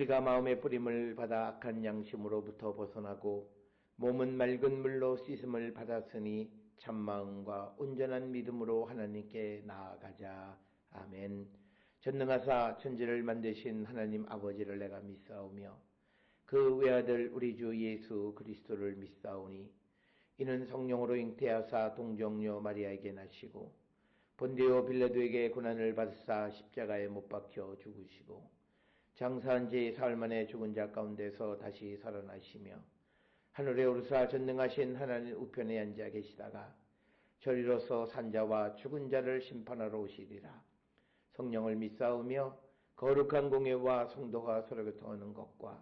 우리가 마음의 뿌림을 받아 악한 양심으로부터 벗어나고 몸은 맑은 물로 씻음을 받았으니 참마음과 온전한 믿음으로 하나님께 나아가자. 아멘. 전능하사 천지를 만드신 하나님 아버지를 내가 믿사오며 그 외아들 우리 주 예수 그리스도를 믿사오니 이는 성령으로 잉태하사 동정녀 마리아에게 나시고 본디오 빌라도에게 고난을 받으사 십자가에 못 박혀 죽으시고 장사한 지 사흘 만에 죽은 자 가운데서 다시 살아나시며 하늘에 오르사 전능하신 하나님 우편에 앉아 계시다가 저리로서 산자와 죽은 자를 심판하러 오시리라. 성령을 믿사오며 거룩한 공예와 성도가 서로 교통하는 것과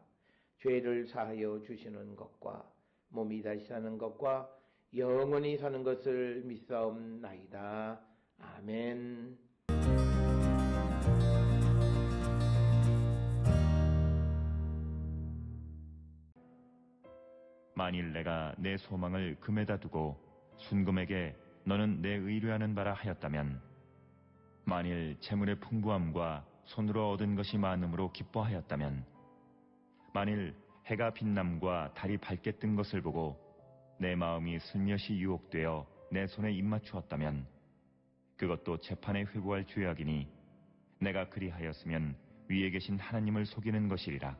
죄를 사하여 주시는 것과 몸이 다시 사는 것과 영원히 사는 것을 믿사옵나이다. 아멘. 만일 내가 내 소망을 금에다 두고 순금에게 너는 내 의뢰하는 바라 하였다면, 만일 재물의 풍부함과 손으로 얻은 것이 많음으로 기뻐하였다면, 만일 해가 빛남과 달이 밝게 뜬 것을 보고 내 마음이 슬며시 유혹되어 내 손에 입맞추었다면, 그것도 재판에 회부할 죄악이니 내가 그리하였으면 위에 계신 하나님을 속이는 것이리라.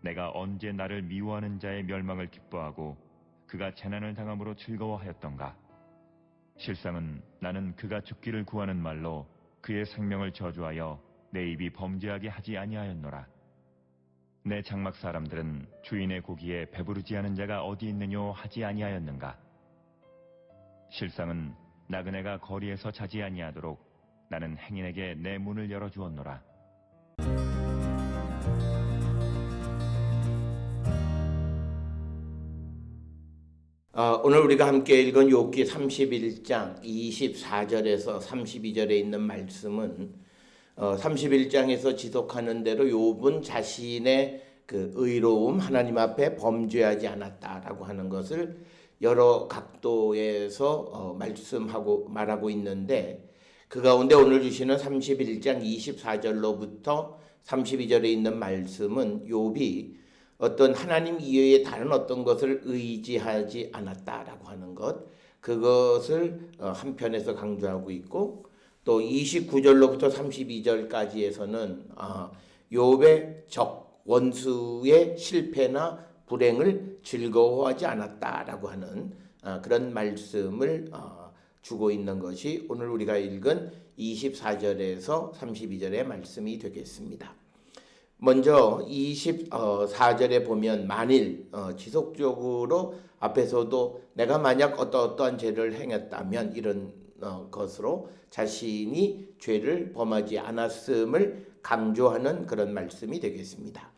내가 언제 나를 미워하는 자의 멸망을 기뻐하고 그가 재난을 당함으로 즐거워하였던가? 실상은 나는 그가 죽기를 구하는 말로 그의 생명을 저주하여 내 입이 범죄하게 하지 아니하였노라. 내 장막 사람들은 주인의 고기에 배부르지 않은 자가 어디 있느뇨 하지 아니하였는가? 실상은 나그네가 거리에서 자지 아니하도록 나는 행인에게 내 문을 열어주었노라. 오늘 우리가 함께 읽은 욥기 31장 24절에서 32절에 있는 말씀은 31장에서 지속하는 대로 욥은 자신의 그 의로움, 하나님 앞에 범죄하지 않았다라고 하는 것을 여러 각도에서 말하고 있는데, 그 가운데 오늘 주시는 31장 24절로부터 32절에 있는 말씀은 욥이 어떤 하나님 이외에 다른 어떤 것을 의지하지 않았다라고 하는 것, 그것을 한편에서 강조하고 있고, 또 29절로부터 32절까지에서는 욥의 적, 원수의 실패나 불행을 즐거워하지 않았다라고 하는 그런 말씀을 주고 있는 것이 오늘 우리가 읽은 24절에서 32절의 말씀이 되겠습니다. 먼저 24절에 보면 만일 지속적으로 앞에서도 내가 만약 어떠한 죄를 행했다면 이런 것으로 자신이 죄를 범하지 않았음을 강조하는 그런 말씀이 되겠습니다.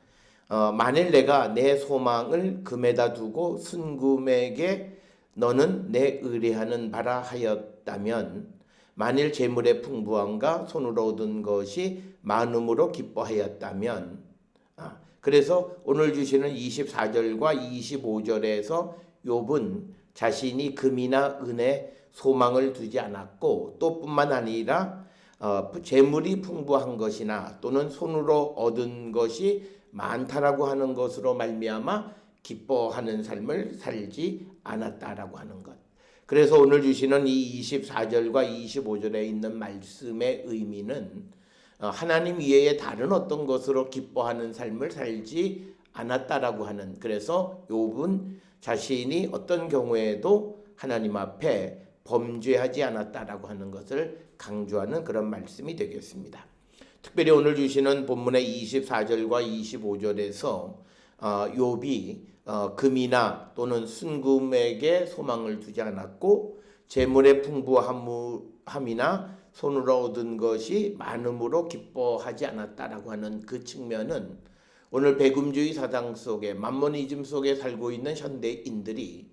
만일 내가 내 소망을 금에다 두고 순금에게 너는 내 의뢰하는 바라 하였다면, 만일 재물의 풍부함과 손으로 얻은 것이 많음으로 기뻐하였다면, 그래서 오늘 주시는 24절과 25절에서 욥은 자신이 금이나 은에 소망을 두지 않았고, 또 뿐만 아니라 재물이 풍부한 것이나 또는 손으로 얻은 것이 많다라고 하는 것으로 말미암아 기뻐하는 삶을 살지 않았다라고 하는 것. 그래서 오늘 주시는 이 24절과 25절에 있는 말씀의 의미는 하나님 이외에 다른 어떤 것으로 기뻐하는 삶을 살지 않았다라고 하는, 그래서 욥은 자신이 어떤 경우에도 하나님 앞에 범죄하지 않았다라고 하는 것을 강조하는 그런 말씀이 되겠습니다. 특별히 오늘 주시는 본문의 24절과 25절에서 욥이 금이나 또는 순금에게 소망을 두지 않았고, 재물의 풍부함이나 손으로 얻은 것이 많음으로 기뻐하지 않았다라고 하는 그 측면은 오늘 배금주의 사상 속에, 만모니즘 속에 살고 있는 현대인들이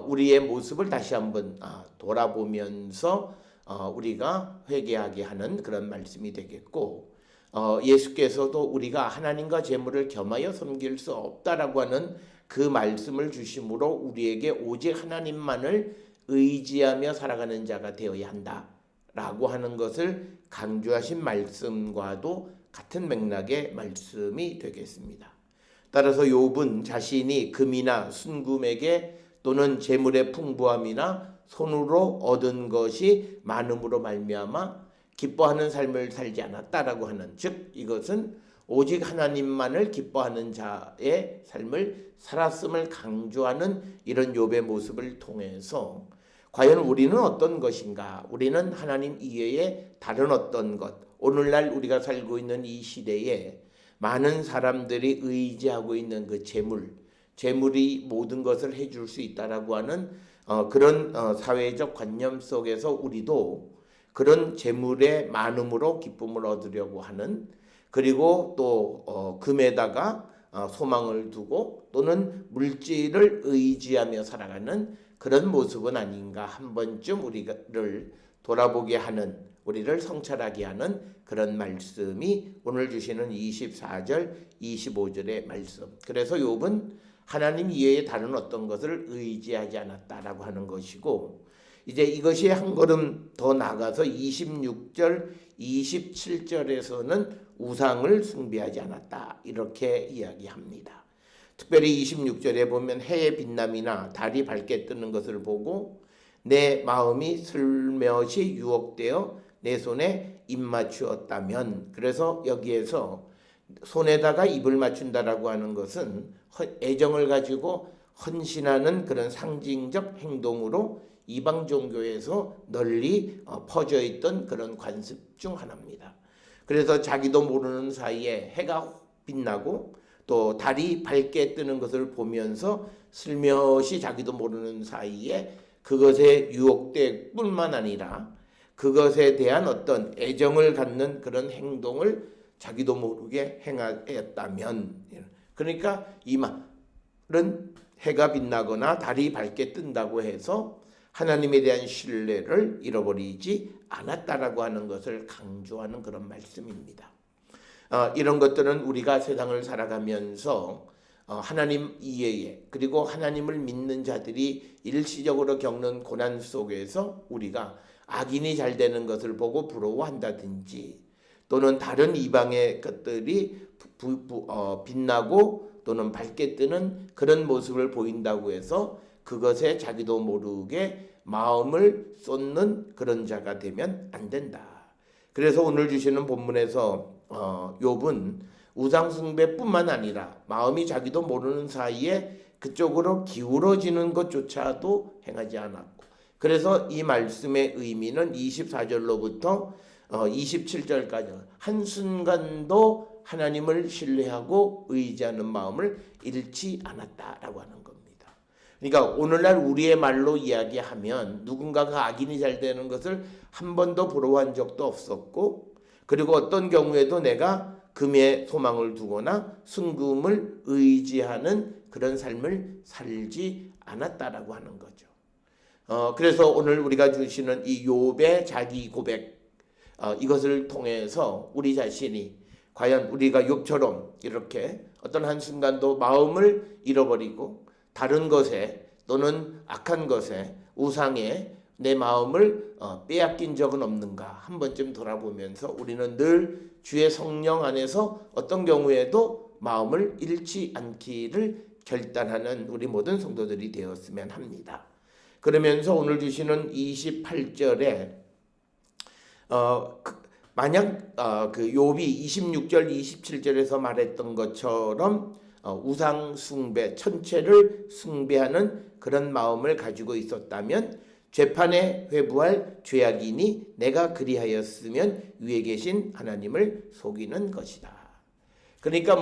우리의 모습을 다시 한번 돌아보면서 우리가 회개하게 하는 그런 말씀이 되겠고, 예수께서도 우리가 하나님과 재물을 겸하여 섬길 수 없다라고 하는 그 말씀을 주심으로 우리에게 오직 하나님만을 의지하며 살아가는 자가 되어야 한다라고 하는 것을 강조하신 말씀과도 같은 맥락의 말씀이 되겠습니다. 따라서 욥은 자신이 금이나 순금에게 또는 재물의 풍부함이나 손으로 얻은 것이 많음으로 말미암아 기뻐하는 삶을 살지 않았다라고 하는, 즉 이것은 오직 하나님만을 기뻐하는 자의 삶을 살았음을 강조하는 이런 욥의 모습을 통해서 과연 우리는 어떤 것인가? 우리는 하나님 이외에 다른 어떤 것, 오늘날 우리가 살고 있는 이 시대에 많은 사람들이 의지하고 있는 그 재물이 모든 것을 해줄 수 있다라고 하는 그런 사회적 관념 속에서 우리도 그런 재물의 많음으로 기쁨을 얻으려고 하는, 그리고 또 금에다가 소망을 두고 또는 물질을 의지하며 살아가는 그런 모습은 아닌가, 한 번쯤 우리를 돌아보게 하는, 우리를 성찰하게 하는 그런 말씀이 오늘 주시는 24절, 25절의 말씀. 그래서 욥은 하나님 이외에 다른 어떤 것을 의지하지 않았다라고 하는 것이고, 이제 이것이 한 걸음 더 나가서 26절, 27절에서는 우상을 숭배하지 않았다, 이렇게 이야기합니다. 특별히 26절에 보면 해의 빛남이나 달이 밝게 뜨는 것을 보고 내 마음이 슬며시 유혹되어 내 손에 입 맞추었다면, 그래서 여기에서 손에다가 입을 맞춘다라고 하는 것은 애정을 가지고 헌신하는 그런 상징적 행동으로 이방 종교에서 널리 퍼져 있던 그런 관습 중 하나입니다. 그래서 자기도 모르는 사이에 해가 빛나고 또 달이 밝게 뜨는 것을 보면서 슬며시 자기도 모르는 사이에 그것에 유혹될 뿐만 아니라 그것에 대한 어떤 애정을 갖는 그런 행동을 자기도 모르게 행하였다면, 그러니까 이 말은 해가 빛나거나 달이 밝게 뜬다고 해서 하나님에 대한 신뢰를 잃어버리지 않았다라고 하는 것을 강조하는 그런 말씀입니다. 이런 것들은 우리가 세상을 살아가면서 하나님 이외에, 그리고 하나님을 믿는 자들이 일시적으로 겪는 고난 속에서 우리가 악인이 잘 되는 것을 보고 부러워한다든지, 또는 다른 이방의 것들이 빛나고 또는 밝게 뜨는 그런 모습을 보인다고 해서 그것에 자기도 모르게 마음을 쏟는 그런 자가 되면 안 된다. 그래서 오늘 주시는 본문에서 욥은 우상 숭배뿐만 아니라 마음이 자기도 모르는 사이에 그쪽으로 기울어지는 것조차도 행하지 않았고, 그래서 이 말씀의 의미는 24절로부터 27절까지 한순간도 하나님을 신뢰하고 의지하는 마음을 잃지 않았다라고 하는 겁니다. 그러니까 오늘날 우리의 말로 이야기하면 누군가가 악인이 잘 되는 것을 한 번도 부러워한 적도 없었고, 그리고 어떤 경우에도 내가 금에 소망을 두거나 순금을 의지하는 그런 삶을 살지 않았다라고 하는 거죠. 그래서 오늘 우리가 주시는 이 욥의 자기 고백, 이것을 통해서 우리 자신이 과연 우리가 욥처럼 이렇게 어떤 한순간도 마음을 잃어버리고 다른 것에 또는 악한 것에, 우상에 내 마음을 빼앗긴 적은 없는가 한 번쯤 돌아보면서 우리는 늘 주의 성령 안에서 어떤 경우에도 마음을 잃지 않기를 결단하는 우리 모든 성도들이 되었으면 합니다. 그러면서 오늘 주시는 28절에 만약 그 욥이 26절 27절에서 말했던 것처럼 우상 숭배, 천체를 숭배하는 그런 마음을 가지고 있었다면 재판에 회부할 죄악이니 내가 그리하였으면 위에 계신 하나님을 속이는 것이다. 그러니까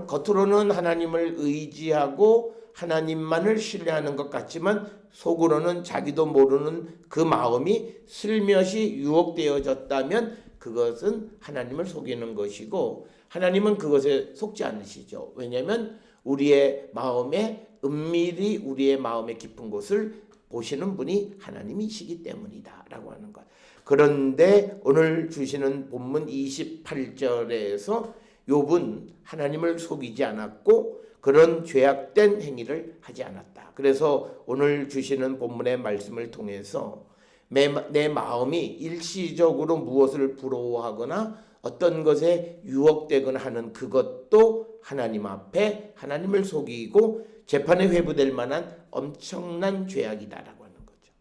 겉으로는 하나님을 의지하고 하나님만을 신뢰하는 것 같지만 속으로는 자기도 모르는 그 마음이 슬며시 유혹되어졌다면 그것은 하나님을 속이는 것이고, 하나님은 그것에 속지 않으시죠. 왜냐하면 우리의 마음에 은밀히 우리의 마음의 깊은 곳을 보시는 분이 하나님이시기 때문이다 라고 하는 것. 그런데 오늘 주시는 본문 28절에서 욥은 하나님을 속이지 않았고 그런 죄악된 행위를 하지 않았다. 그래서 오늘 주시는 본문의 말씀을 통해서 내 마음이 일시적으로 무엇을 부러워하거나 어떤 것에 유혹되거나 하는 그것도 하나님 앞에 하나님을 속이고 재판에 회부될 만한 엄청난 죄악이다라고 하는 거죠.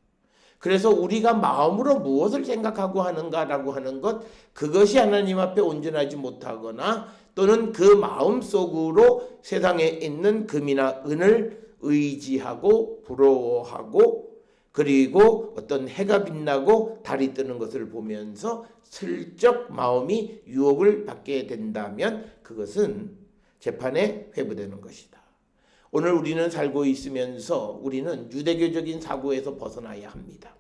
그래서 우리가 마음으로 무엇을 생각하고 하는가라고 하는 것, 그것이 하나님 앞에 온전하지 못하거나 또는 그 마음속으로 세상에 있는 금이나 은을 의지하고 부러워하고 그리고 어떤 해가 빛나고 달이 뜨는 것을 보면서 슬쩍 마음이 유혹을 받게 된다면 그것은 재판에 회부되는 것이다. 오늘 우리는 살고 있으면서 우리는 유대교적인 사고에서 벗어나야 합니다.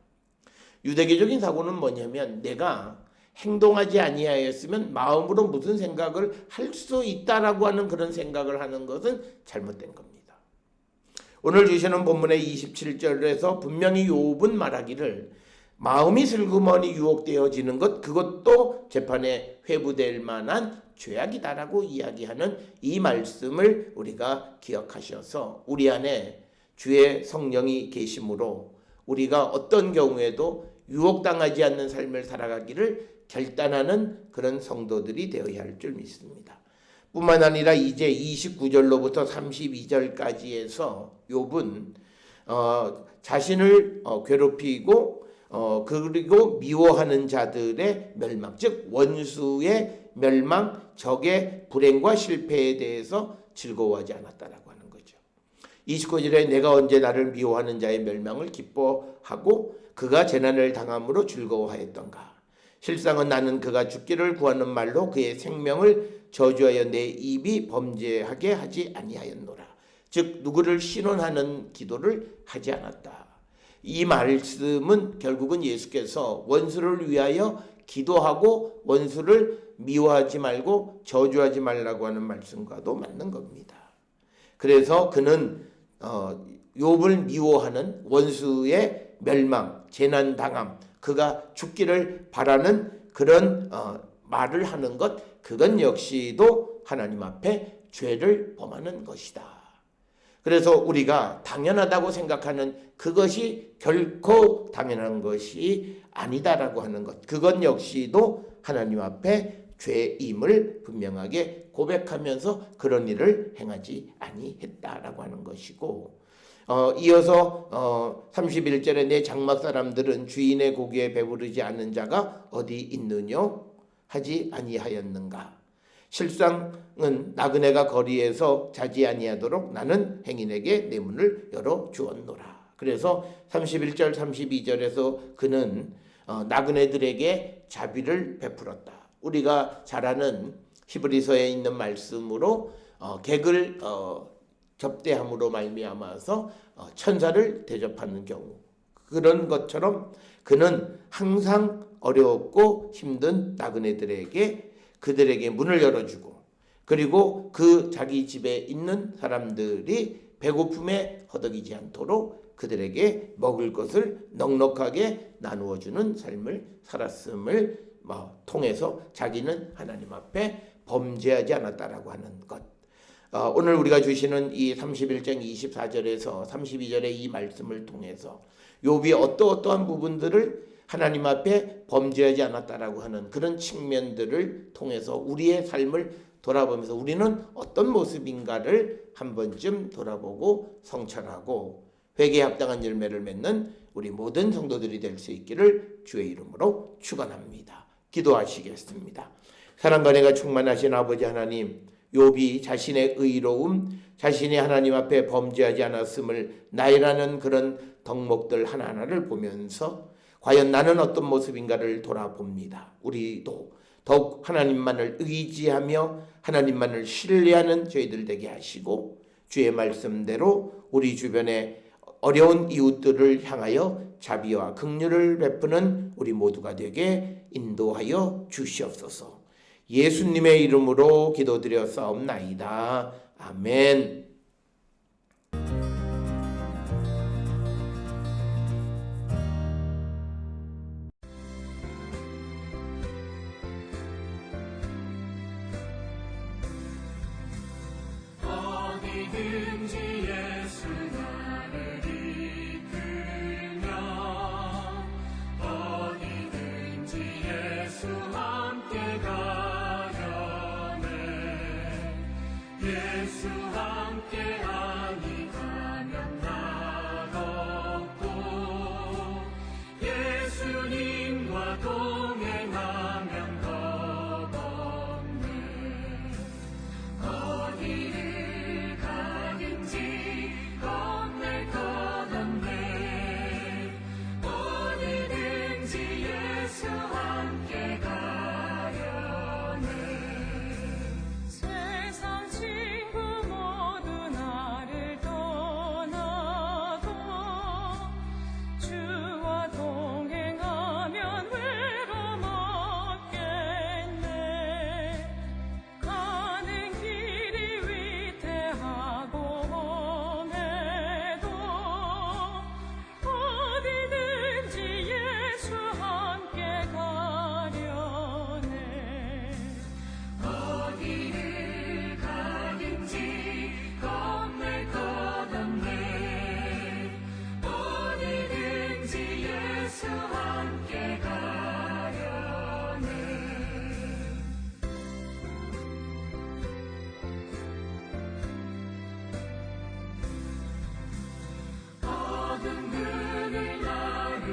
유대교적인 사고는 뭐냐면 내가 행동하지 아니하였으면 마음으로 무슨 생각을 할 수 있다라고 하는 그런 생각을 하는 것은 잘못된 겁니다. 오늘 주시는 본문의 27절에서 분명히 욥은 말하기를 마음이 슬그머니 유혹되어지는 것, 그것도 재판에 회부될 만한 죄악이다라고 이야기하는 이 말씀을 우리가 기억하셔서 우리 안에 주의 성령이 계심으로 우리가 어떤 경우에도 유혹당하지 않는 삶을 살아가기를 결단하는 그런 성도들이 되어야 할 줄 믿습니다. 뿐만 아니라 이제 29절로부터 32절까지 해서 욥은 자신을 괴롭히고 그리고 미워하는 자들의 멸망, 즉 원수의 멸망, 적의 불행과 실패에 대해서 즐거워하지 않았다라고 하는 거죠. 29절에 내가 언제 나를 미워하는 자의 멸망을 기뻐하고 그가 재난을 당함으로 즐거워하였던가. 실상은 나는 그가 죽기를 구하는 말로 그의 생명을 저주하여 내 입이 범죄하게 하지 아니하였노라. 즉 누구를 신원하는 기도를 하지 않았다. 이 말씀은 결국은 예수께서 원수를 위하여 기도하고 원수를 미워하지 말고 저주하지 말라고 하는 말씀과도 맞는 겁니다. 그래서 그는 욥을 미워하는 원수의 멸망, 재난 당함, 그가 죽기를 바라는 그런 말을 하는 것, 그건 역시도 하나님 앞에 죄를 범하는 것이다. 그래서 우리가 당연하다고 생각하는 그것이 결코 당연한 것이 아니다라고 하는 것, 그건 역시도 하나님 앞에 죄임을 분명하게 고백하면서 그런 일을 행하지 아니했다라고 하는 것이고, 이어서 31절에 내 장막 사람들은 주인의 고기에 배부르지 않는 자가 어디 있느냐 하지 아니하였는가. 실상은 나그네가 거리에서 자지 아니하도록 나는 행인에게 내 문을 열어 주었노라. 그래서 31절 32절에서 그는 나그네들에게 자비를 베풀었다. 우리가 잘 아는 히브리서에 있는 말씀으로 객을 접대함으로 말미암아서 천사를 대접하는 경우, 그런 것처럼 그는 항상 어려웠고 힘든 나그네들에게 그들에게 문을 열어주고, 그리고 그 자기 집에 있는 사람들이 배고픔에 허덕이지 않도록 그들에게 먹을 것을 넉넉하게 나누어주는 삶을 살았음을 통해서 자기는 하나님 앞에 범죄하지 않았다라고 하는 것. 오늘 우리가 주시는 이 31장 24절에서 32절의 이 말씀을 통해서 욥이 어떠한 부분들을 하나님 앞에 범죄하지 않았다라고 하는 그런 측면들을 통해서 우리의 삶을 돌아보면서 우리는 어떤 모습인가를 한 번쯤 돌아보고 성찰하고 회개에 합당한 열매를 맺는 우리 모든 성도들이 될 수 있기를 주의 이름으로 축원합니다. 기도하시겠습니다. 사랑과 은혜가 충만하신 아버지 하나님, 욥이 자신의 의로움, 자신이 하나님 앞에 범죄하지 않았음을 나열하는 그런 덕목들 하나하나를 보면서 과연 나는 어떤 모습인가를 돌아봅니다. 우리도 더욱 하나님만을 의지하며 하나님만을 신뢰하는 저희들 되게 하시고 주의 말씀대로 우리 주변에 어려운 이웃들을 향하여 자비와 긍휼을 베푸는 우리 모두가 되게 인도하여 주시옵소서. 예수님의 이름으로 기도드려 싸움나이다. 아멘. 어디든지 예수 나를 이끌며 어디든지 예수 함께 가 함께하니 가면 나걷고 예수님과 동행하면 겁없네. 어디를 가든지 겁낼 것 없네. 어디든지 예수 함께 가려네. 세상 친구 모두 나를 떠나도 주와 동행하면 외로움 없겠네. 가는 길이 위태하고 험해도 어디든지 예수 함께 가려네. 어디를 가든지 겁낼 것 없네. 어디든지 예수 함께 가려네. 어둠 그늘 나를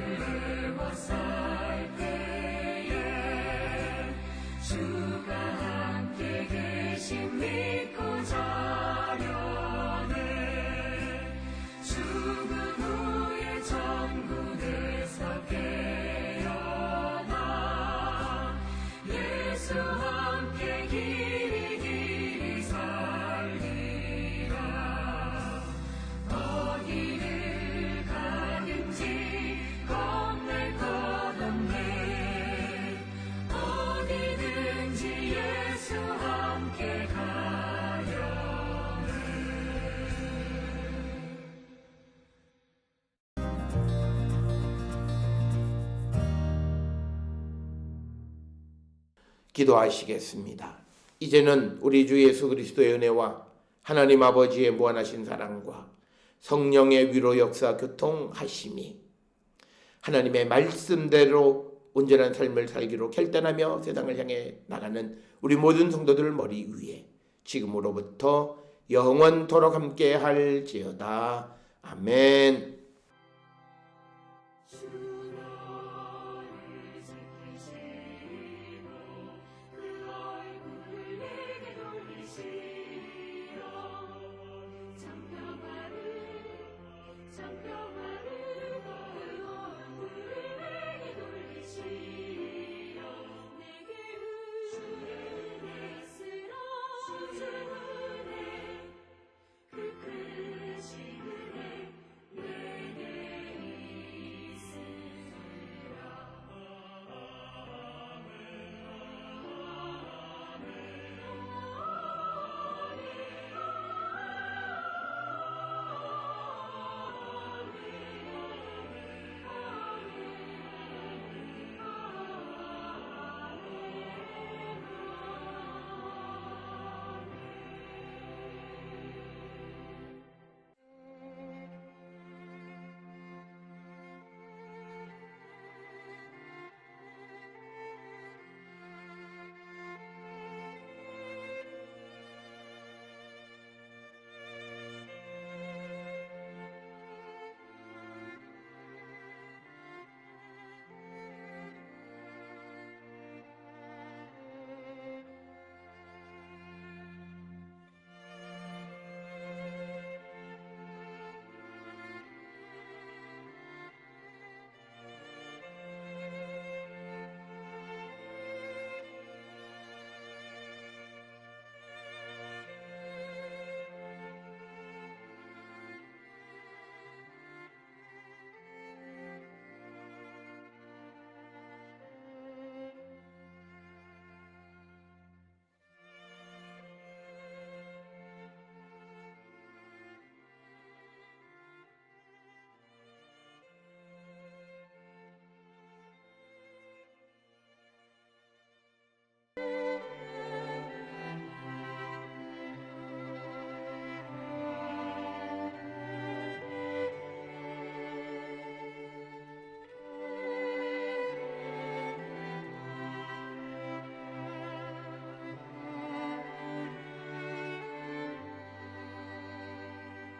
에워쌀 때에 주가 함께 계신 믿고 자려네. 죽은 후에 천국에서 깨어나 예수 함께 길이 길이 살리라. 어디를 가든지 겁낼 것 없네. 어디든지 예수 함께 가려네. 기도하시겠습니다. 이제는 우리 주 예수 그리스도의 은혜와 하나님 아버지의 무한하신 사랑과 성령의 위로 역사 교통하심이 하나님의 말씀대로 온전한 삶을 살기로 결단하며 세상을 향해 나가는 우리 모든 성도들 머리 위에 지금으로부터 영원토록 함께 할지어다. 아멘.